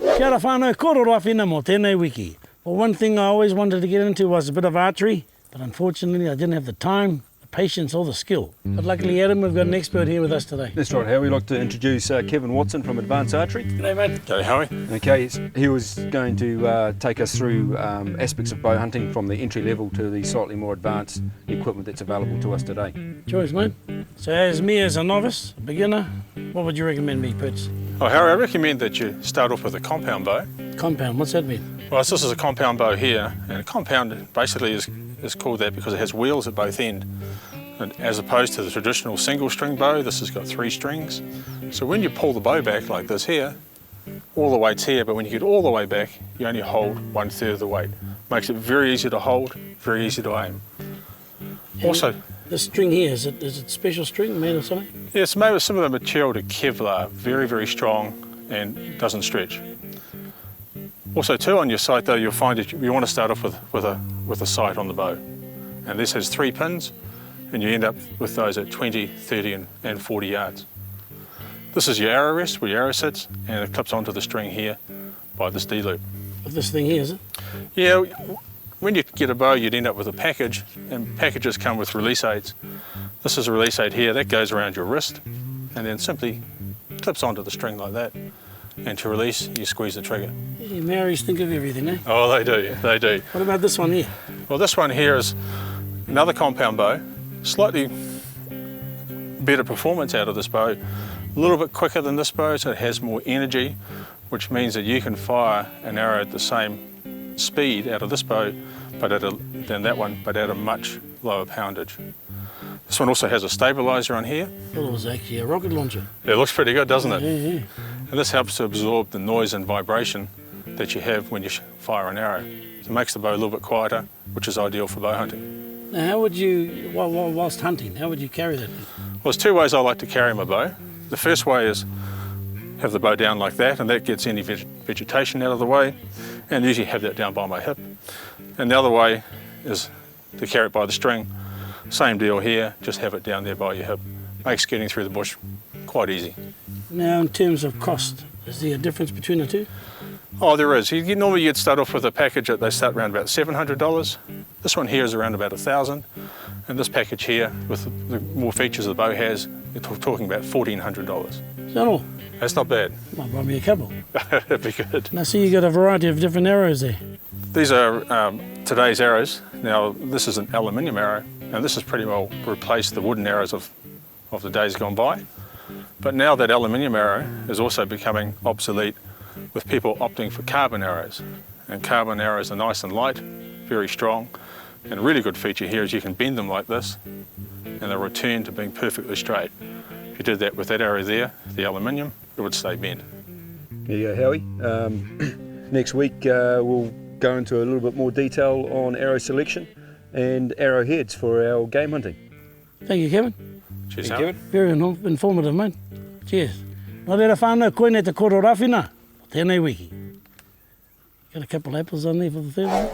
Kia ora whānau, kororoa whina mō tēnei wiki. Well, one thing I always wanted to get into was a bit of archery, but unfortunately I didn't have the time, the patience or the skill. But luckily, Adam, we've got an expert here with us today. That's right, Howie. We'd like to introduce Kevin Watson from Advanced Archery. G'day, mate. G'day, Howie. Okay, he was going to take us through aspects of bow hunting from the entry level to the slightly more advanced equipment that's available to us today. Choice, mate. So as me as a novice, a beginner, what would you recommend me purchase? Well, Harry, I recommend that you start off with a compound bow. Compound, what's that mean? Well, this is a compound bow here, and a compound basically is called that because it has wheels at both ends. And as opposed to the traditional single string bow, this has got 3 strings. So when you pull the bow back like this here, all the weight's here, but when you get all the way back, you only hold 1/3 of the weight. Makes it very easy to hold, very easy to aim. And also, the string here, is it special string made of something? yeah, it's made with similar material to Kevlar, very, very strong and doesn't stretch. Also too, on your sight though, you'll find that you want to start off with a sight on the bow. And this has 3 pins, and you end up with those at 20, 30 and 40 yards. This is your arrow rest, where your arrow sits, and it clips onto the string here by this D-loop. With this thing here, is it? Yeah, when you get a bow, you'd end up with a package, and packages come with release aids. This is a release aid here, that goes around your wrist, and then simply clips onto the string like that. And to release, you squeeze the trigger. Yeah, Maoris think of everything, eh? Oh, they do, they do. What about this one here? Well, this one here is another compound bow, slightly better performance out of this bow, a little bit quicker than this bow, so it has more energy, which means that you can fire an arrow at the same speed out of this bow than that one, but at a much lower poundage. This one also has a stabilizer on here. Well, it was actually a rocket launcher. It looks pretty good, doesn't it? Yeah. And this helps to absorb the noise and vibration that you have when you fire an arrow. So it makes the bow a little bit quieter, which is ideal for bow hunting. Now, how would you, whilst hunting, how would you carry that? Well, there's 2 ways I like to carry my bow. The first way is have the bow down like that, and that gets any vegetation out of the way, and usually have that down by my hip. And the other way is to carry it by the string. Same deal here, just have it down there by your hip. Makes getting through the bush quite easy. Now, in terms of cost, is there a difference between the two? Oh, there is. Normally you'd start off with a package that they start around about $700. This one here is around about $1,000. And this package here, with the more features the bow has, you're talking about $1,400. Is that all? That's not bad. Might buy me a couple. That'd be good. Now, see, you got a variety of different arrows there. These are today's arrows. Now, this is an aluminium arrow, and this has pretty well replaced the wooden arrows of the days gone by. But now that aluminium arrow is also becoming obsolete, with people opting for carbon arrows. And carbon arrows are nice and light, very strong, and a really good feature here is you can bend them like this, and they'll return to being perfectly straight. If you did that with that arrow there, the aluminium, it would stay bent. There you go, Howie. Next week we'll go into a little bit more detail on arrow selection and arrow heads for our game hunting. Thank you, Kevin. Cheers, Thank you, Howard. Very informative, mate. Cheers. Nō reira whānau, koe nei te kororoa whina, tēnei wiki. Got a couple of apples on there for the third one.